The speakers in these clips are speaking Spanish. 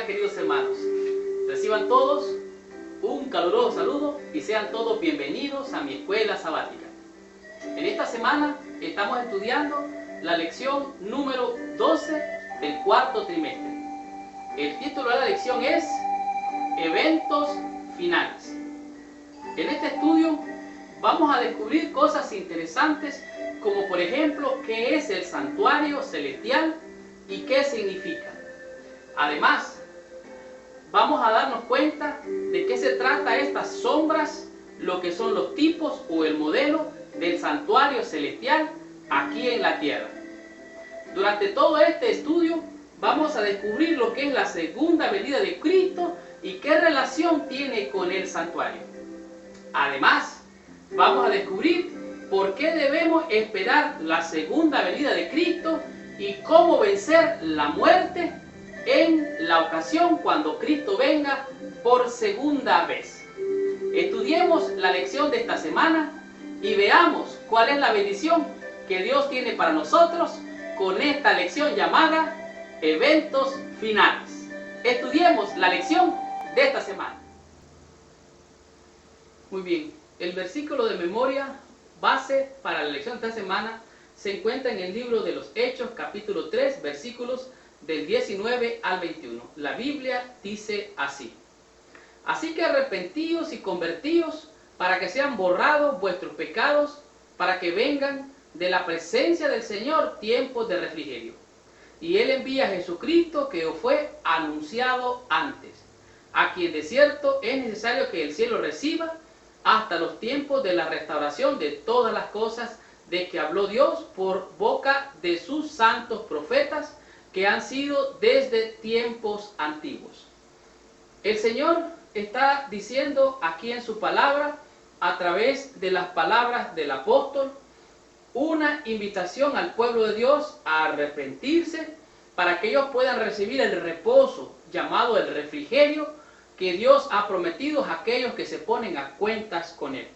tal, queridos hermanos? Reciban todos un caluroso saludo y sean todos bienvenidos a mi escuela sabática. En esta semana estamos estudiando la lección número 12 del cuarto trimestre. El título de la lección es Eventos Finales. En este estudio vamos a descubrir cosas interesantes como por ejemplo qué es el santuario celestial y qué significa. Además, vamos a darnos cuenta de qué se trata estas sombras, lo que son los tipos o el modelo del santuario celestial aquí en la tierra. Durante todo este estudio vamos a descubrir lo que es la segunda venida de Cristo y qué relación tiene con el santuario. Además, vamos a descubrir por qué debemos esperar la segunda venida de Cristo y cómo vencer la muerte en la ocasión cuando Cristo venga por segunda vez. Estudiemos la lección de esta semana y veamos cuál es la bendición que Dios tiene para nosotros con esta lección llamada Eventos Finales. Estudiemos la lección de esta semana. Muy bien, el versículo de memoria base para la lección de esta semana se encuentra en el libro de los Hechos, capítulo 3, versículos del 19 al 21. La Biblia dice así: Así que arrepentíos y convertíos para que sean borrados vuestros pecados, para que vengan de la presencia del Señor tiempos de refrigerio. Y Él envía a Jesucristo que os fue anunciado antes, a quien de cierto es necesario que el cielo reciba hasta los tiempos de la restauración de todas las cosas de que habló Dios por boca de sus santos profetas que han sido desde tiempos antiguos. El Señor está diciendo aquí en su palabra, a través de las palabras del apóstol, una invitación al pueblo de Dios a arrepentirse para que ellos puedan recibir el reposo llamado el refrigerio que Dios ha prometido a aquellos que se ponen a cuentas con Él.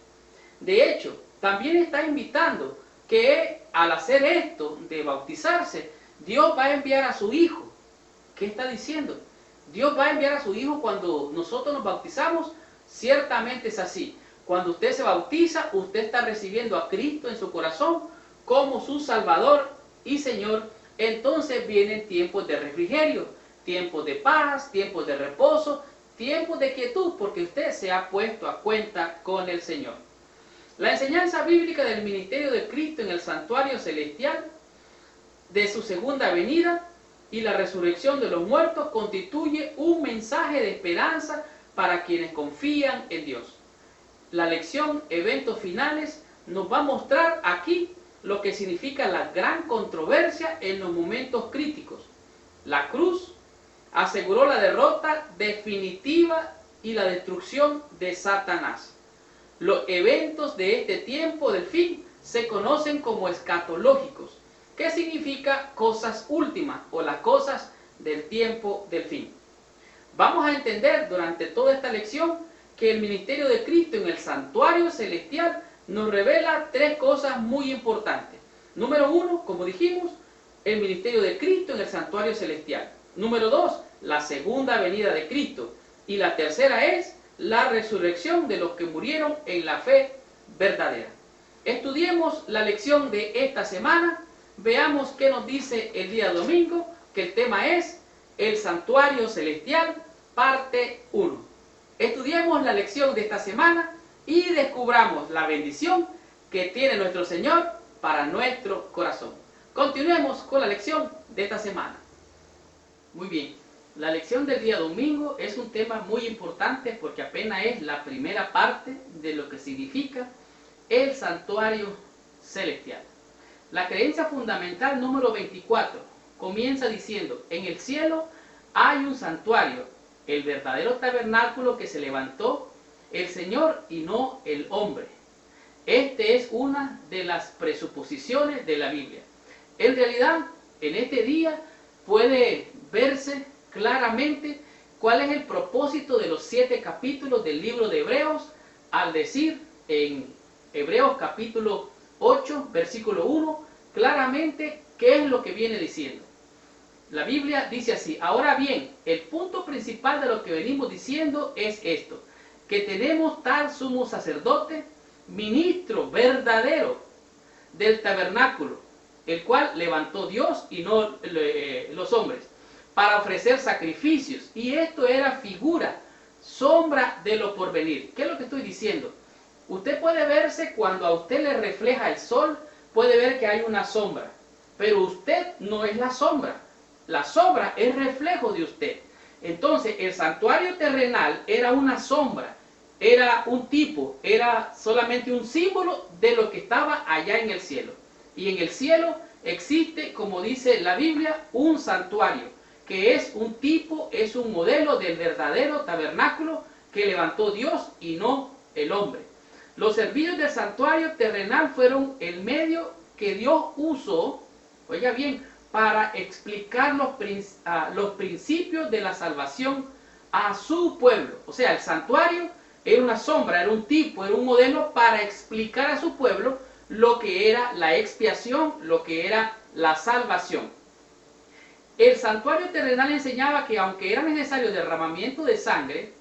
De hecho, también está invitando que al hacer esto de bautizarse, Dios va a enviar a su Hijo. ¿Qué está diciendo? Dios va a enviar a su Hijo cuando nosotros nos bautizamos. Ciertamente es así. Cuando usted se bautiza, usted está recibiendo a Cristo en su corazón como su Salvador y Señor. Entonces vienen tiempos de refrigerio, tiempos de paz, tiempos de reposo, tiempos de quietud, porque usted se ha puesto a cuenta con el Señor. La enseñanza bíblica del ministerio de Cristo en el santuario celestial, de su segunda venida y la resurrección de los muertos constituye un mensaje de esperanza para quienes confían en Dios. La lección Eventos Finales nos va a mostrar aquí lo que significa la gran controversia en los momentos críticos. La cruz aseguró la derrota definitiva y la destrucción de Satanás. Los eventos de este tiempo del fin se conocen como escatológicos, que significa cosas últimas o las cosas del tiempo del fin. Vamos a entender durante toda esta lección que el ministerio de Cristo en el santuario celestial nos revela tres cosas muy importantes. Número uno, como dijimos, el ministerio de Cristo en el santuario celestial. Número dos, la segunda venida de Cristo. Y la tercera es la resurrección de los que murieron en la fe verdadera. Estudiemos la lección de esta semana. Veamos qué nos dice el día domingo, que el tema es el santuario celestial, parte 1. Estudiemos la lección de esta semana y descubramos la bendición que tiene nuestro Señor para nuestro corazón. Continuemos con la lección de esta semana. Muy bien, la lección del día domingo es un tema muy importante porque apenas es la primera parte de lo que significa el santuario celestial. La creencia fundamental número 24 comienza diciendo: en el cielo hay un santuario, el verdadero tabernáculo que se levantó el Señor y no el hombre. Este es una de las presuposiciones de la Biblia. En realidad, en este día puede verse claramente cuál es el propósito de los 7 capítulos del libro de Hebreos, al decir en Hebreos capítulo 8, versículo 1, claramente qué es lo que viene diciendo. La Biblia dice así: ahora bien, el punto principal de lo que venimos diciendo es esto, que tenemos tal sumo sacerdote, ministro verdadero del tabernáculo, el cual levantó Dios y no los hombres, para ofrecer sacrificios. Y esto era figura, sombra de lo porvenir. ¿Qué es lo que estoy diciendo? Usted puede verse cuando a usted le refleja el sol, puede ver que hay una sombra, pero usted no es la sombra. La sombra es reflejo de usted. Entonces, el santuario terrenal era una sombra, era un tipo, era solamente un símbolo de lo que estaba allá en el cielo. Y en el cielo existe, como dice la Biblia, un santuario, que es un tipo, es un modelo del verdadero tabernáculo que levantó Dios y no el hombre. Los servicios del santuario terrenal fueron el medio que Dios usó, oiga bien, para explicar los principios de la salvación a su pueblo. O sea, el santuario era una sombra, era un tipo, era un modelo para explicar a su pueblo lo que era la expiación, lo que era la salvación. El santuario terrenal enseñaba que aunque era necesario derramamiento de sangre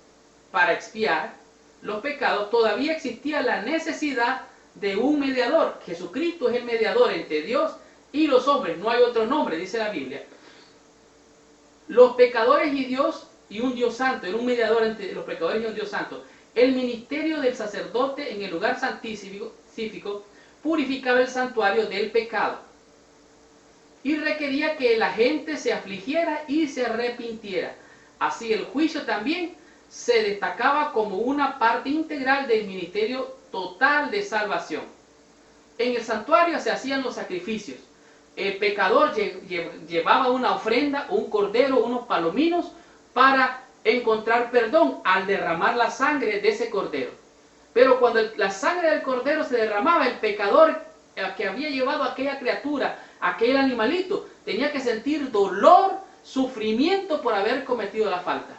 para expiar los pecados, todavía existía la necesidad de un mediador. Jesucristo es el mediador entre Dios y los hombres, no hay otro nombre, dice la Biblia. Los pecadores y Dios, y un Dios santo, era un mediador entre los pecadores y un Dios santo. El ministerio del sacerdote en el lugar santífico purificaba el santuario del pecado y requería que la gente se afligiera y se arrepintiera. Así el juicio también se destacaba como una parte integral del ministerio total de salvación. En el santuario se hacían los sacrificios. El pecador llevaba una ofrenda, un cordero, unos palominos para encontrar perdón al derramar la sangre de ese cordero. Pero cuando la sangre del cordero se derramaba, el pecador que había llevado a aquella criatura, aquel animalito, tenía que sentir dolor, sufrimiento por haber cometido la falta.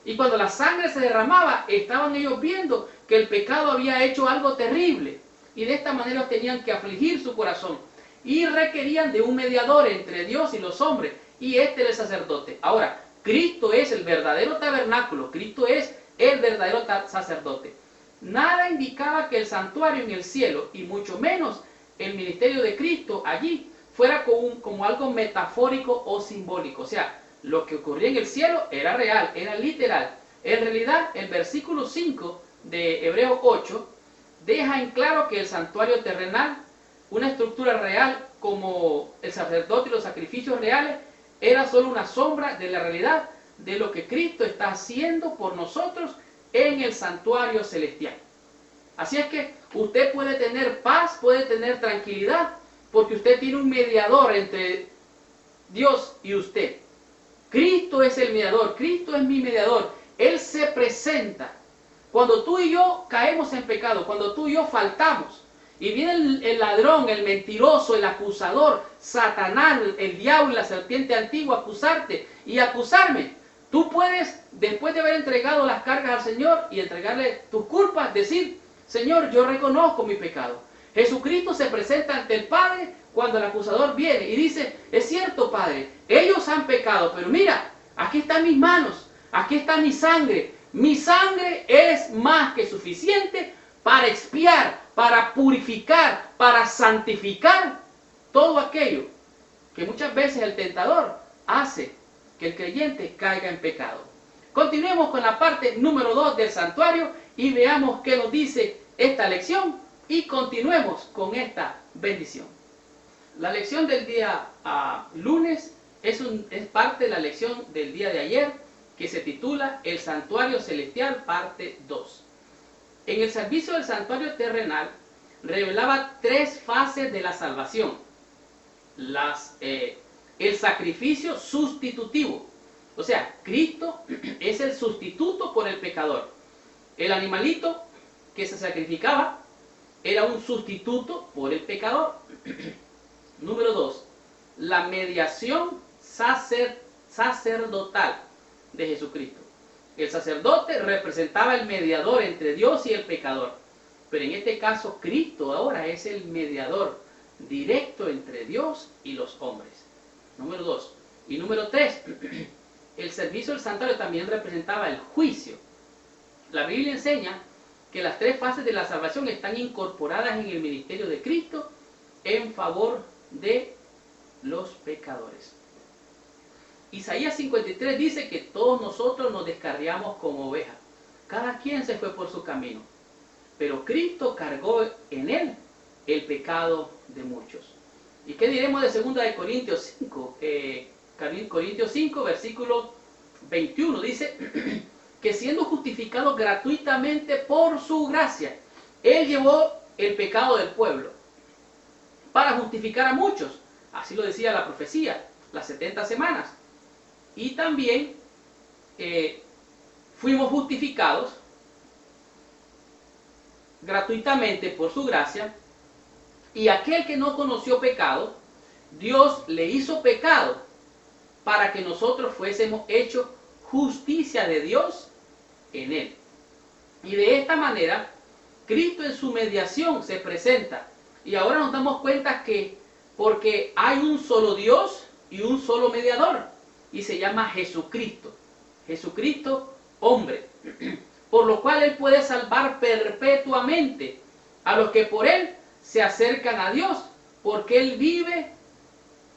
Y cuando la sangre se derramaba, estaban ellos viendo que el pecado había hecho algo terrible. Y de esta manera tenían que afligir su corazón. Y requerían de un mediador entre Dios y los hombres. Y este era el sacerdote. Ahora, Cristo es el verdadero tabernáculo. Cristo es el verdadero sacerdote. Nada indicaba que el santuario en el cielo, y mucho menos el ministerio de Cristo allí, fuera como algo metafórico o simbólico. O sea, lo que ocurría en el cielo era real, era literal. En realidad, el versículo 5 de Hebreos 8 deja en claro que el santuario terrenal, una estructura real como el sacerdote y los sacrificios reales, era solo una sombra de la realidad de lo que Cristo está haciendo por nosotros en el santuario celestial. Así es que usted puede tener paz, puede tener tranquilidad, porque usted tiene un mediador entre Dios y usted. Cristo es el mediador, Cristo es mi mediador. Él se presenta. Cuando tú y yo caemos en pecado, cuando tú y yo faltamos, y viene el ladrón, el mentiroso, el acusador, Satanás, el diablo y la serpiente antigua a acusarte y acusarme, tú puedes, después de haber entregado las cargas al Señor y entregarle tus culpas, decir: Señor, yo reconozco mi pecado. Jesucristo se presenta ante el Padre cuando el acusador viene y dice: es cierto, Padre, ellos han pecado, pero mira, aquí están mis manos, aquí está mi sangre. Mi sangre es más que suficiente para expiar, para purificar, para santificar todo aquello que muchas veces el tentador hace que el creyente caiga en pecado. Continuemos con la parte número 2 del santuario y veamos qué nos dice esta lección y continuemos con esta bendición. La lección del día lunes es parte de la lección del día de ayer, que se titula El Santuario Celestial, parte 2. En el servicio del santuario terrenal revelaba 3 fases de la salvación. El sacrificio sustitutivo, o sea, Cristo es el sustituto por el pecador. El animalito que se sacrificaba era un sustituto por el pecador. Número 2, la mediación sacerdotal de Jesucristo. El sacerdote representaba el mediador entre Dios y el pecador, pero en este caso Cristo ahora es el mediador directo entre Dios y los hombres. Número 2, Y número 3, el servicio del santuario también representaba el juicio. La Biblia enseña que las 3 fases de la salvación están incorporadas en el ministerio de Cristo en favor de los pecadores. Isaías 53 dice que todos nosotros nos descarriamos como ovejas. Cada quien se fue por su camino. Pero Cristo cargó en él el pecado de muchos. ¿Y qué diremos de 2 de Corintios 5? Corintios 5, versículo 21, dice que siendo justificado gratuitamente por su gracia, Él llevó el pecado del pueblo para justificar a muchos. Así lo decía la profecía, las 70 semanas. Y también fuimos justificados gratuitamente por su gracia, y aquel que no conoció pecado, Dios le hizo pecado para que nosotros fuésemos hechos justicia de Dios en él. Y de esta manera, Cristo en su mediación se presenta. Y ahora nos damos cuenta que porque hay un solo Dios y un solo mediador, y se llama Jesucristo. Jesucristo, hombre. Por lo cual Él puede salvar perpetuamente a los que por Él se acercan a Dios, porque Él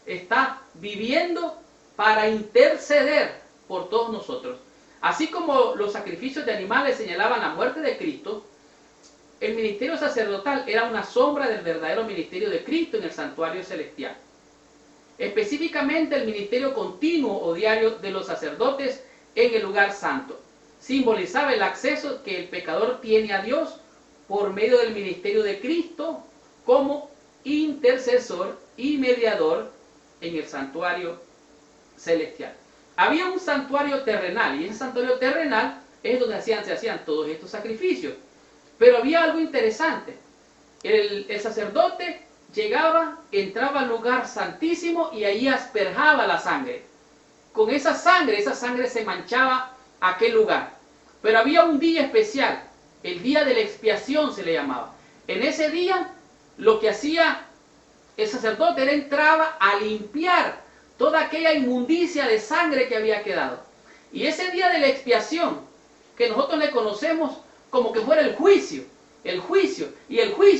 está viviendo para interceder por todos nosotros. Así como los sacrificios de animales señalaban la muerte de Cristo, el ministerio sacerdotal era una sombra del verdadero ministerio de Cristo en el santuario celestial. Específicamente el ministerio continuo o diario de los sacerdotes en el lugar santo simbolizaba el acceso que el pecador tiene a Dios por medio del ministerio de Cristo como intercesor y mediador en el santuario celestial. Había un santuario terrenal, y ese santuario terrenal es donde se hacían todos estos sacrificios. Pero había algo interesante. El sacerdote llegaba, entraba al lugar santísimo y ahí asperjaba la sangre. Con esa sangre se manchaba aquel lugar. Pero había un día especial, el día de la expiación se le llamaba. En ese día, lo que hacía el sacerdote era entraba a limpiar toda aquella inmundicia de sangre que había quedado. Y ese día de la expiación, que nosotros le conocemos como que fuera el juicio, y el juicio,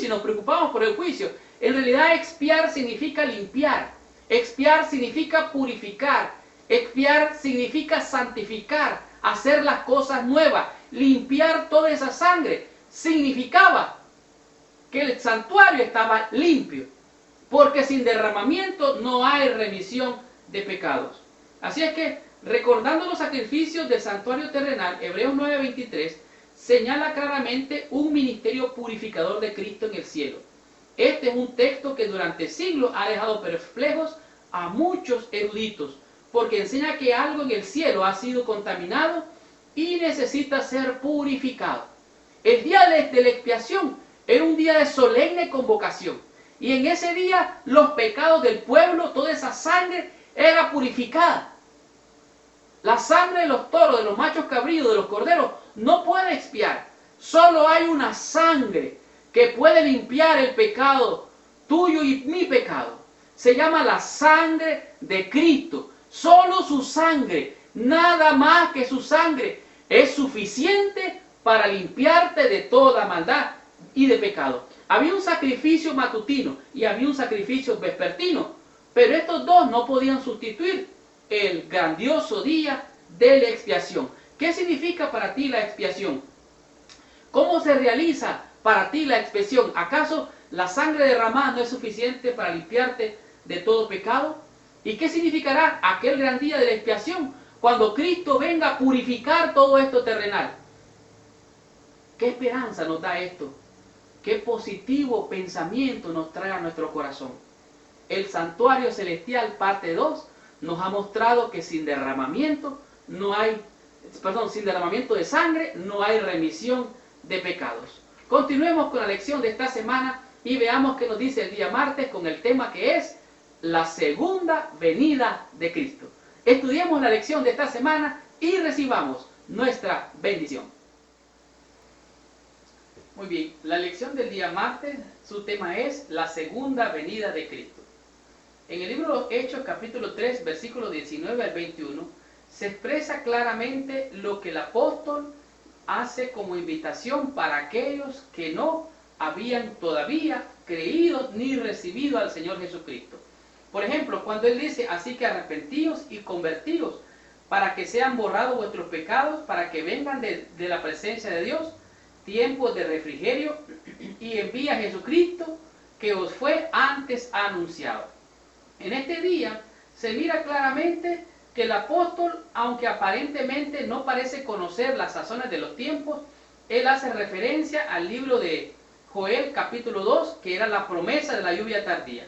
nos preocupamos por el juicio. En realidad expiar significa limpiar, expiar significa purificar, expiar significa santificar, hacer las cosas nuevas, limpiar toda esa sangre. Significaba que el santuario estaba limpio, porque sin derramamiento no hay remisión de pecados. Así es que, recordando los sacrificios del santuario terrenal, Hebreos 9:23 señala claramente un ministerio purificador de Cristo en el cielo. Este es un texto que durante siglos ha dejado perplejos a muchos eruditos, porque enseña que algo en el cielo ha sido contaminado y necesita ser purificado. El día de la expiación era un día de solemne convocación, y en ese día los pecados del pueblo, toda esa sangre era purificada. La sangre de los toros, de los machos cabríos, de los corderos, no puede expiar. Solo hay una sangre que puede limpiar el pecado tuyo y mi pecado. Se llama la sangre de Cristo. Solo su sangre, nada más que su sangre, es suficiente para limpiarte de toda maldad y de pecado. Había un sacrificio matutino y había un sacrificio vespertino, pero estos dos no podían sustituir el grandioso día de la expiación. ¿Qué significa para ti la expiación? ¿Cómo se realiza para ti la expiación? ¿Acaso la sangre derramada no es suficiente para limpiarte de todo pecado? ¿Y qué significará aquel gran día de la expiación cuando Cristo venga a purificar todo esto terrenal? ¿Qué esperanza nos da esto? ¿Qué positivo pensamiento nos trae a nuestro corazón? El santuario celestial, parte 2, nos ha mostrado que sin derramamiento de sangre no hay remisión de pecados. Continuemos con la lección de esta semana y veamos qué nos dice el día martes con el tema que es la segunda venida de Cristo. Estudiemos la lección de esta semana y recibamos nuestra bendición. Muy bien, la lección del día martes, su tema es la segunda venida de Cristo. En el libro de los Hechos, capítulo 3, versículo 19 al 21, se expresa claramente lo que el apóstol hace como invitación para aquellos que no habían todavía creído ni recibido al Señor Jesucristo. Por ejemplo, cuando él dice, así que arrepentíos y convertíos, para que sean borrados vuestros pecados, para que vengan de la presencia de Dios, tiempos de refrigerio, y envía a Jesucristo, que os fue antes anunciado. En este día se mira claramente que el apóstol, aunque aparentemente no parece conocer las sazones de los tiempos, él hace referencia al libro de Joel capítulo 2, que era la promesa de la lluvia tardía.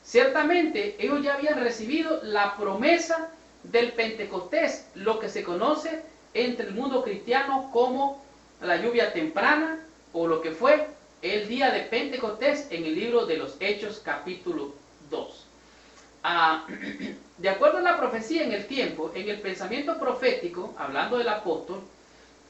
Ciertamente ellos ya habían recibido la promesa del Pentecostés, lo que se conoce entre el mundo cristiano como la lluvia temprana, o lo que fue el día de Pentecostés en el libro de los Hechos capítulo 2. De acuerdo a la profecía en el tiempo, en el pensamiento profético, hablando del apóstol,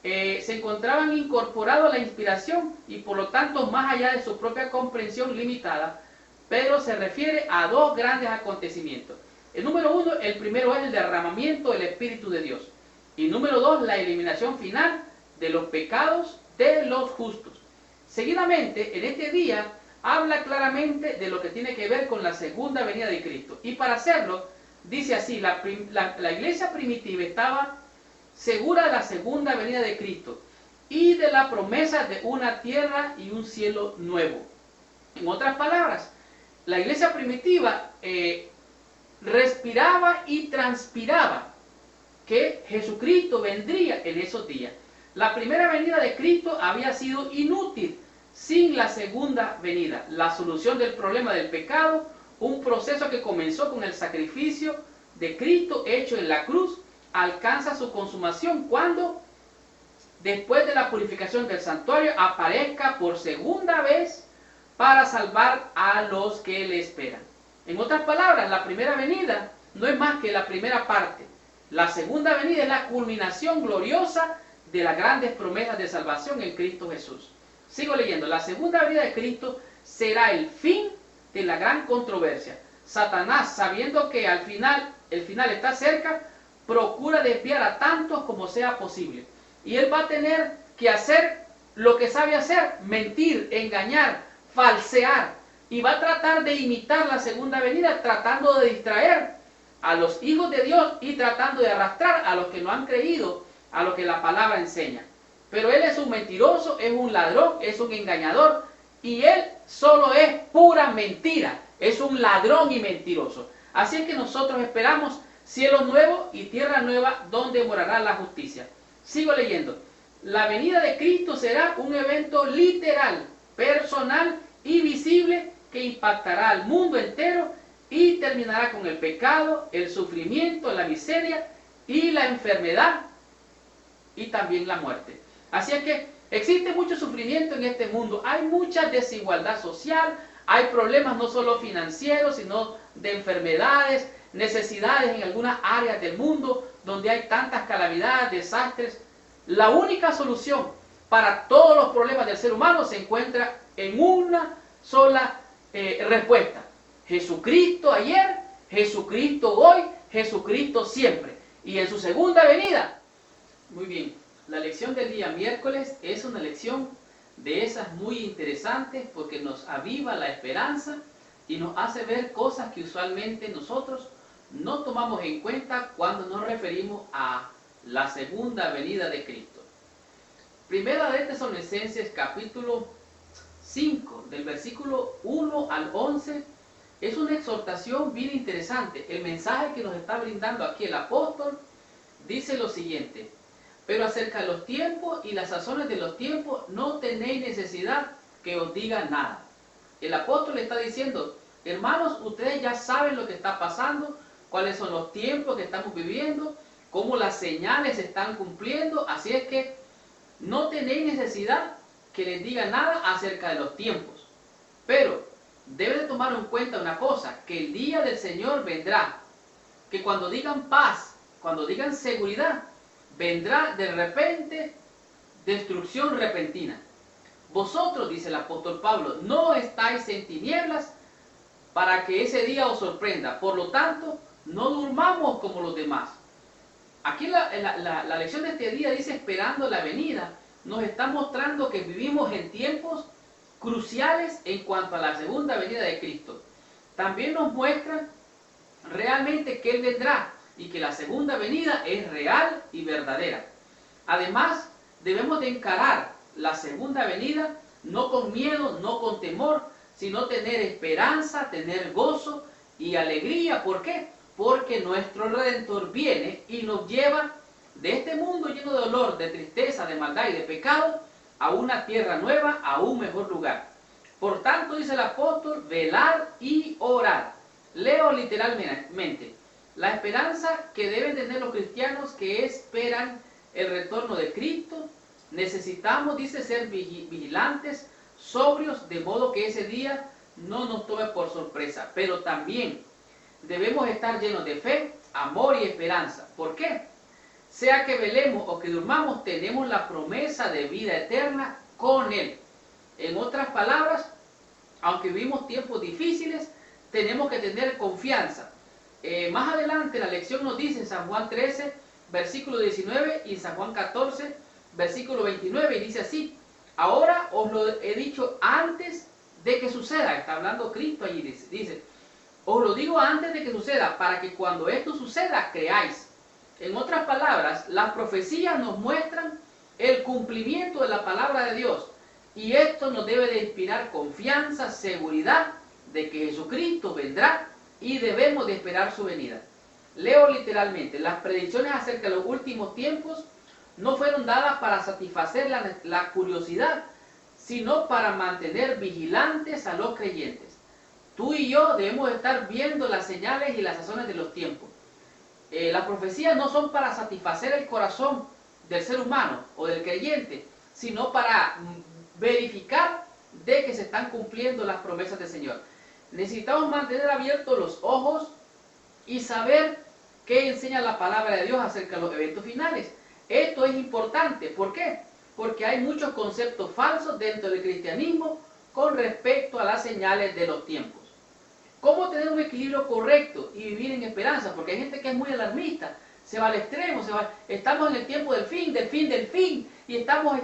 se encontraban incorporados a la inspiración y por lo tanto más allá de su propia comprensión limitada, Pedro se refiere a dos grandes acontecimientos. El número uno, el primero es el derramamiento del Espíritu de Dios. Y número dos, la eliminación final de los pecados de los justos. Seguidamente, en este día, habla claramente de lo que tiene que ver con la segunda venida de Cristo. Y para hacerlo, dice así, la iglesia primitiva estaba segura de la segunda venida de Cristo y de la promesa de una tierra y un cielo nuevo. En otras palabras, la iglesia primitiva respiraba y transpiraba que Jesucristo vendría en esos días. La primera venida de Cristo había sido inútil sin la segunda venida. La solución del problema del pecado, un proceso que comenzó con el sacrificio de Cristo hecho en la cruz, alcanza su consumación cuando, después de la purificación del santuario, aparezca por segunda vez para salvar a los que le esperan. En otras palabras, la primera venida no es más que la primera parte. La segunda venida es la culminación gloriosa de las grandes promesas de salvación en Cristo Jesús. Sigo leyendo. La segunda venida de Cristo será el fin de la gran controversia. Satanás, sabiendo que el final está cerca, procura desviar a tantos como sea posible. Y él va a tener que hacer lo que sabe hacer: mentir, engañar, falsear. Y va a tratar de imitar la segunda venida, tratando de distraer a los hijos de Dios y tratando de arrastrar a los que no han creído a lo que la palabra enseña. Pero él es un mentiroso, es un ladrón, es un engañador, y él solo es pura mentira. Es un ladrón y mentiroso. Así es que nosotros esperamos cielos nuevos y tierra nueva donde morará la justicia. Sigo leyendo. La venida de Cristo será un evento literal, personal y visible que impactará al mundo entero y terminará con el pecado, el sufrimiento, la miseria y la enfermedad y también la muerte. Así es que existe mucho sufrimiento en este mundo, hay mucha desigualdad social, hay problemas no solo financieros, sino de enfermedades, necesidades en algunas áreas del mundo donde hay tantas calamidades, desastres. La única solución para todos los problemas del ser humano se encuentra en una sola respuesta: Jesucristo ayer, Jesucristo hoy, Jesucristo siempre. Y en su segunda venida. Muy bien, la lección del día miércoles es una lección de esas muy interesantes porque nos aviva la esperanza y nos hace ver cosas que usualmente nosotros no tomamos en cuenta cuando nos referimos a la segunda venida de Cristo. Primera de Tesalonicenses capítulo 5, del versículo 1 al 11, es una exhortación bien interesante. El mensaje que nos está brindando aquí el apóstol dice lo siguiente: pero acerca de los tiempos y las sazones de los tiempos no tenéis necesidad que os diga nada. El apóstol le está diciendo: hermanos, ustedes ya saben lo que está pasando, cuáles son los tiempos que estamos viviendo, cómo las señales se están cumpliendo, así es que no tenéis necesidad que les diga nada acerca de los tiempos. Pero deben de tomar en cuenta una cosa, que el día del Señor vendrá, que cuando digan paz, cuando digan seguridad, vendrá de repente destrucción repentina. Vosotros, dice el apóstol Pablo, no estáis en tinieblas para que ese día os sorprenda. Por lo tanto, no durmamos como los demás. Aquí la lección de este día dice esperando la venida. Nos está mostrando que vivimos en tiempos cruciales en cuanto a la segunda venida de Cristo. También nos muestra realmente que Él vendrá y que la segunda venida es real y verdadera. Además, debemos de encarar la segunda venida no con miedo, no con temor, sino tener esperanza, tener gozo y alegría. ¿Por qué? Porque nuestro Redentor viene y nos lleva de este mundo lleno de dolor, de tristeza, de maldad y de pecado, a una tierra nueva, a un mejor lugar. Por tanto, dice el apóstol, velar y orar. Leo literalmente. La esperanza que deben tener los cristianos que esperan el retorno de Cristo. Necesitamos, dice, ser vigilantes, sobrios, de modo que ese día no nos tome por sorpresa. Pero también debemos estar llenos de fe, amor y esperanza. ¿Por qué? Sea que velemos o que durmamos, tenemos la promesa de vida eterna con Él. En otras palabras, aunque vivimos tiempos difíciles, tenemos que tener confianza. Más adelante la lección nos dice en San Juan 13, versículo 19 y en San Juan 14, versículo 29, y dice así: ahora os lo he dicho antes de que suceda. Está hablando Cristo allí, dice, os lo digo antes de que suceda, para que cuando esto suceda, creáis. En otras palabras, las profecías nos muestran el cumplimiento de la palabra de Dios. Y esto nos debe de inspirar confianza, seguridad de que Jesucristo vendrá y debemos de esperar su venida. Leo literalmente, las predicciones acerca de los últimos tiempos no fueron dadas para satisfacer la curiosidad, sino para mantener vigilantes a los creyentes. Tú y yo debemos estar viendo las señales y las sazones de los tiempos. Las profecías no son para satisfacer el corazón del ser humano o del creyente, sino para verificar de que se están cumpliendo las promesas del Señor. Necesitamos mantener abiertos los ojos y saber qué enseña la palabra de Dios acerca de los eventos finales. Esto es importante. ¿Por qué? Porque hay muchos conceptos falsos dentro del cristianismo con respecto a las señales de los tiempos. ¿Cómo tener un equilibrio correcto y vivir en esperanza? Porque hay gente que es muy alarmista, se va al extremo, estamos en el tiempo del fin, y estamos,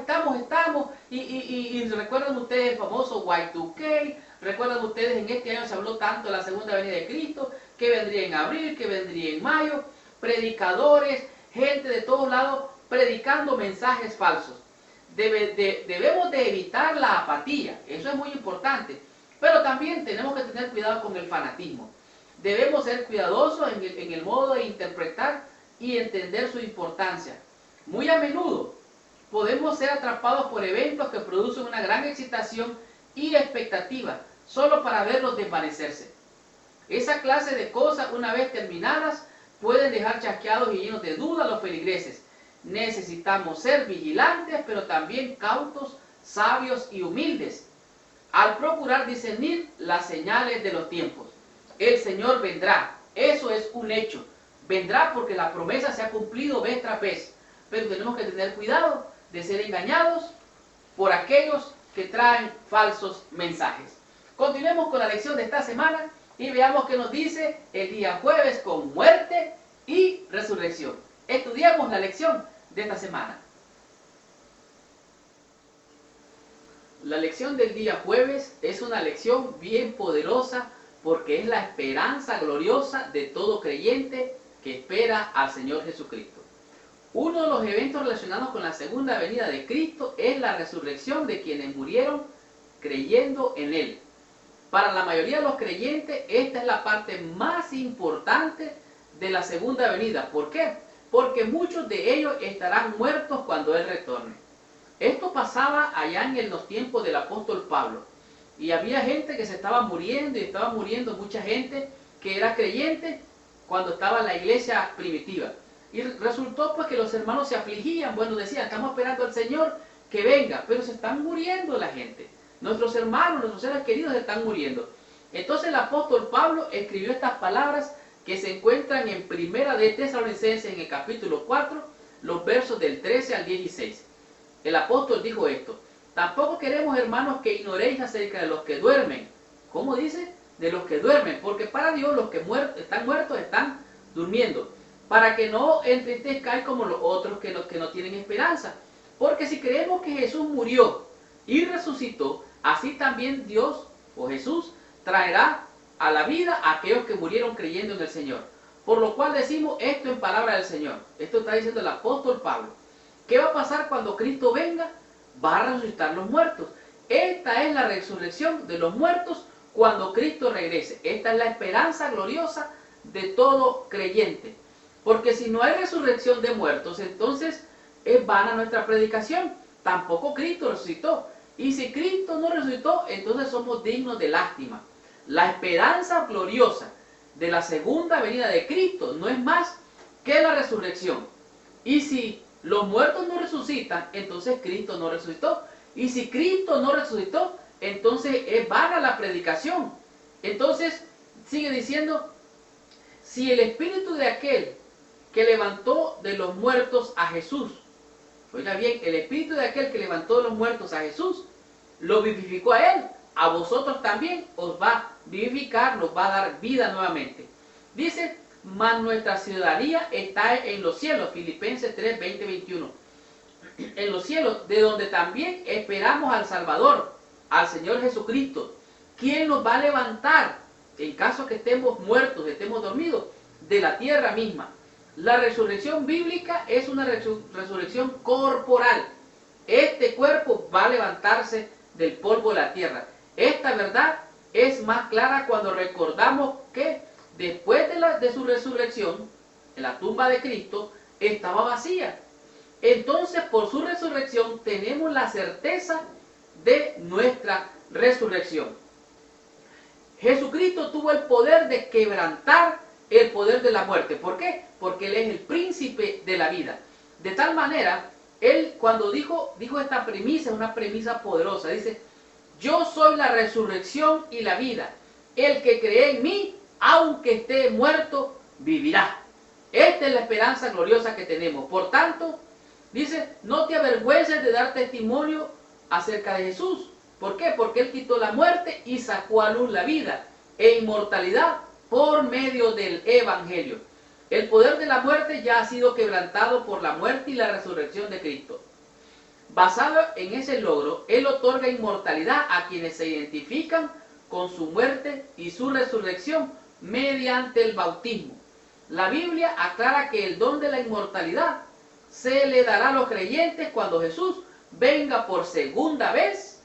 y recuerdan ustedes el famoso Y2K, recuerdan ustedes en este año se habló tanto de la segunda venida de Cristo, que vendría en abril, que vendría en mayo, predicadores, gente de todos lados predicando mensajes falsos. Debemos de evitar la apatía, eso es muy importante. Pero también tenemos que tener cuidado con el fanatismo. Debemos ser cuidadosos en el modo de interpretar y entender su importancia. Muy a menudo podemos ser atrapados por eventos que producen una gran excitación y expectativa, solo para verlos desvanecerse. Esa clase de cosas, una vez terminadas, pueden dejar chasqueados y llenos de duda a los feligreses. Necesitamos ser vigilantes, pero también cautos, sabios y humildes, al procurar discernir las señales de los tiempos. El Señor vendrá, eso es un hecho. Vendrá porque la promesa se ha cumplido vez tras vez. Pero tenemos que tener cuidado de ser engañados por aquellos que traen falsos mensajes. Continuemos con la lección de esta semana y veamos qué nos dice el día jueves con muerte y resurrección. Estudiemos la lección de esta semana. La lección del día jueves es una lección bien poderosa porque es la esperanza gloriosa de todo creyente que espera al Señor Jesucristo. Uno de los eventos relacionados con la segunda venida de Cristo es la resurrección de quienes murieron creyendo en Él. Para la mayoría de los creyentes, esta es la parte más importante de la segunda venida. ¿Por qué? Porque muchos de ellos estarán muertos cuando Él retorne. Esto pasaba allá en los tiempos del apóstol Pablo. Y había gente que se estaba muriendo y estaba muriendo mucha gente que era creyente cuando estaba en la iglesia primitiva. Y resultó pues que los hermanos se afligían. Bueno, decían, estamos esperando al Señor que venga, pero se están muriendo la gente. Nuestros hermanos, nuestros seres queridos se están muriendo. Entonces el apóstol Pablo escribió estas palabras que se encuentran en Primera de Tesalonicenses en el capítulo 4, los versos del 13 al 16. El apóstol dijo esto: tampoco queremos, hermanos, que ignoréis acerca de los que duermen. ¿Cómo dice? de los que duermen, porque para Dios los que están muertos están durmiendo, para que no entristezcáis como los otros que no tienen esperanza. Porque si creemos que Jesús murió y resucitó, así también Dios o Jesús traerá a la vida a aquellos que murieron creyendo en el Señor. Por lo cual decimos esto en palabra del Señor. Esto está diciendo el apóstol Pablo. ¿Qué va a pasar cuando Cristo venga? Va a resucitar los muertos. Esta es la resurrección de los muertos cuando Cristo regrese. Esta es la esperanza gloriosa de todo creyente. Porque si no hay resurrección de muertos, entonces es vana nuestra predicación. Tampoco Cristo resucitó. Y si Cristo no resucitó, entonces somos dignos de lástima. La esperanza gloriosa de la segunda venida de Cristo no es más que la resurrección. Y si los muertos no resucitan, entonces Cristo no resucitó. Y si Cristo no resucitó, entonces es vana la predicación. Entonces sigue diciendo, si el espíritu de aquel que levantó de los muertos a Jesús, oiga bien, el espíritu de aquel que levantó de los muertos a Jesús, lo vivificó a él, a vosotros también os va a vivificar, nos va a dar vida nuevamente. Dice, mas nuestra ciudadanía está en los cielos, Filipenses 3, 20, 21. En los cielos, de donde también esperamos al Salvador, al Señor Jesucristo, quien nos va a levantar, en caso que estemos muertos, estemos dormidos, de la tierra misma. La resurrección bíblica es una resurrección corporal. Este cuerpo va a levantarse del polvo de la tierra. Esta verdad es más clara cuando recordamos que después de su resurrección, en la tumba de Cristo estaba vacía. Entonces, por su resurrección tenemos la certeza de nuestra resurrección. Jesucristo tuvo el poder de quebrantar el poder de la muerte. ¿Por qué? Porque Él es el príncipe de la vida. De tal manera, Él cuando dijo esta premisa, una premisa poderosa, dice, yo soy la resurrección y la vida. El que cree en mí, aunque esté muerto, vivirá. Esta es la esperanza gloriosa que tenemos. Por tanto, dice, no te avergüences de dar testimonio acerca de Jesús. ¿Por qué? Porque Él quitó la muerte y sacó a luz la vida e inmortalidad por medio del Evangelio. El poder de la muerte ya ha sido quebrantado por la muerte y la resurrección de Cristo. Basado en ese logro, Él otorga inmortalidad a quienes se identifican con su muerte y su resurrección mediante el bautismo. La Biblia aclara que el don de la inmortalidad se le dará a los creyentes cuando Jesús venga por segunda vez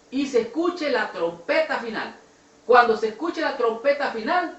y se escuche la trompeta final. Cuando se escuche la trompeta final,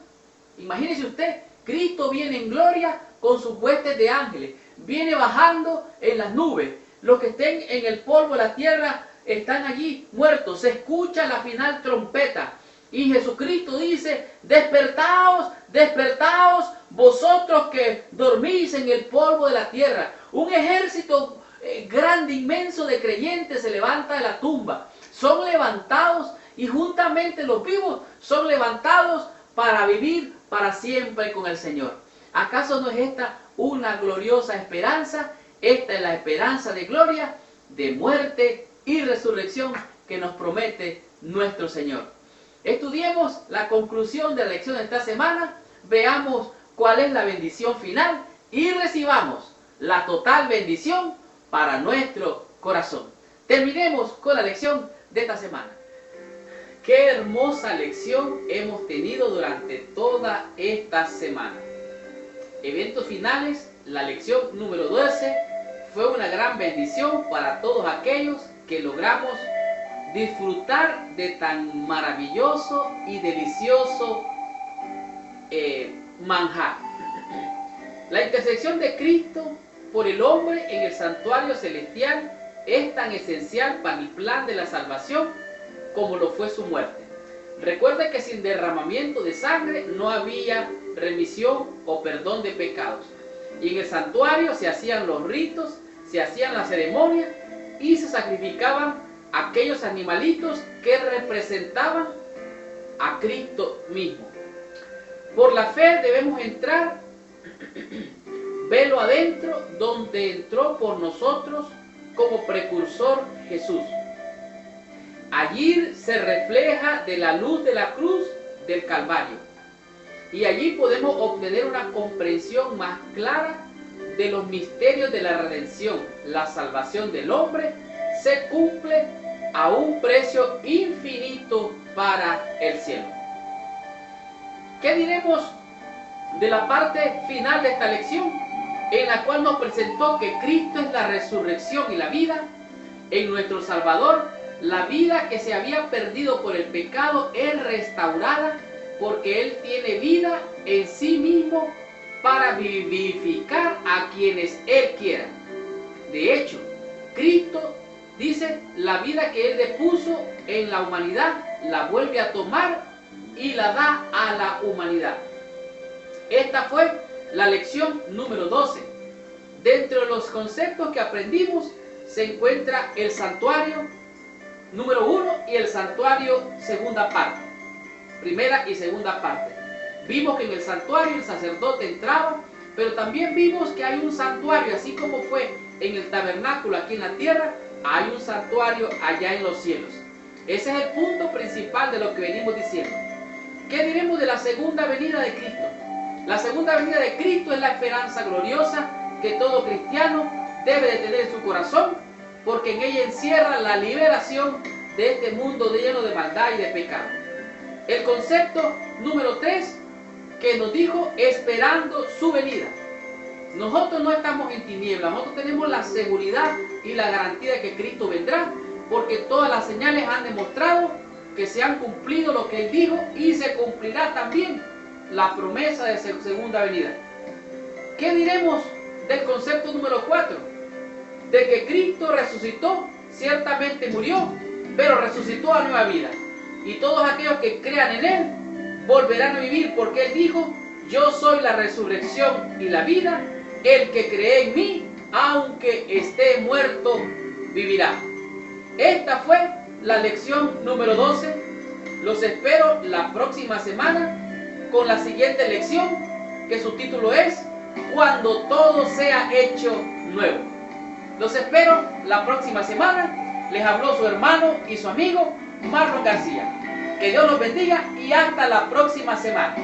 imagínese usted, Cristo viene en gloria con sus huestes de ángeles, viene bajando en las nubes. Los que estén en el polvo de la tierra están allí muertos. Se escucha la final trompeta. Y Jesucristo dice, despertaos, despertaos, vosotros que dormís en el polvo de la tierra. Un ejército grande, inmenso de creyentes se levanta de la tumba. Son levantados y juntamente los vivos son levantados para vivir para siempre con el Señor. ¿Acaso no es esta una gloriosa esperanza? Esta es la esperanza de gloria, de muerte y resurrección que nos promete nuestro Señor. Estudiemos la conclusión de la lección de esta semana, veamos cuál es la bendición final y recibamos la total bendición para nuestro corazón. Terminemos con la lección de esta semana. Qué hermosa lección hemos tenido durante toda esta semana. Eventos finales, la lección número 12 fue una gran bendición para todos aquellos que logramos disfrutar de tan maravilloso y delicioso manjar. La intersección de Cristo por el hombre en el santuario celestial es tan esencial para el plan de la salvación como lo fue su muerte. Recuerde que sin derramamiento de sangre no había remisión o perdón de pecados. Y en el santuario se hacían los ritos, se hacían las ceremonias y se sacrificaban aquellos animalitos que representaban a Cristo mismo. Por la fe debemos entrar velo adentro, donde entró por nosotros como precursor Jesús. Allí se refleja de la luz de la cruz del Calvario. Y allí podemos obtener una comprensión más clara de los misterios de la redención. La salvación del hombre se cumple a un precio infinito para el cielo. ¿Qué diremos de la parte final de esta lección, en la cual nos presentó que Cristo es la resurrección y la vida? En nuestro Salvador, la vida que se había perdido por el pecado es restaurada, porque Él tiene vida en sí mismo para vivificar a quienes Él quiera. De hecho, Cristo dice, la vida que Él depuso en la humanidad la vuelve a tomar y la da a la humanidad. Esta fue la lección número 12. Dentro de los conceptos que aprendimos se encuentra el santuario número 1 y el santuario segunda parte. Primera y segunda parte. Vimos que en el santuario el sacerdote entraba, pero también vimos que hay un santuario, así como fue en el tabernáculo aquí en la tierra, hay un santuario allá en los cielos. Ese es el punto principal de lo que venimos diciendo. ¿Qué diremos de la segunda venida de Cristo? La segunda venida de Cristo es la esperanza gloriosa que todo cristiano debe de tener en su corazón, porque en ella encierra la liberación de este mundo lleno de maldad y de pecado. El concepto número 3 que nos dijo, esperando su venida. Nosotros no estamos en tinieblas, nosotros tenemos la seguridad y la garantía de que Cristo vendrá, porque todas las señales han demostrado que se han cumplido lo que Él dijo, y se cumplirá también la promesa de su segunda venida. ¿Qué diremos del concepto número 4? De que Cristo resucitó, ciertamente murió, pero resucitó a nueva vida. Y todos aquellos que crean en Él volverán a vivir, porque Él dijo, yo soy la resurrección y la vida, el que cree en mí, aunque esté muerto, vivirá. Esta fue la lección número 12. Los espero la próxima semana con la siguiente lección, que su título es Cuando todo sea hecho nuevo. Los espero la próxima semana. Les habló su hermano y su amigo Marlon García. Que Dios los bendiga y hasta la próxima semana.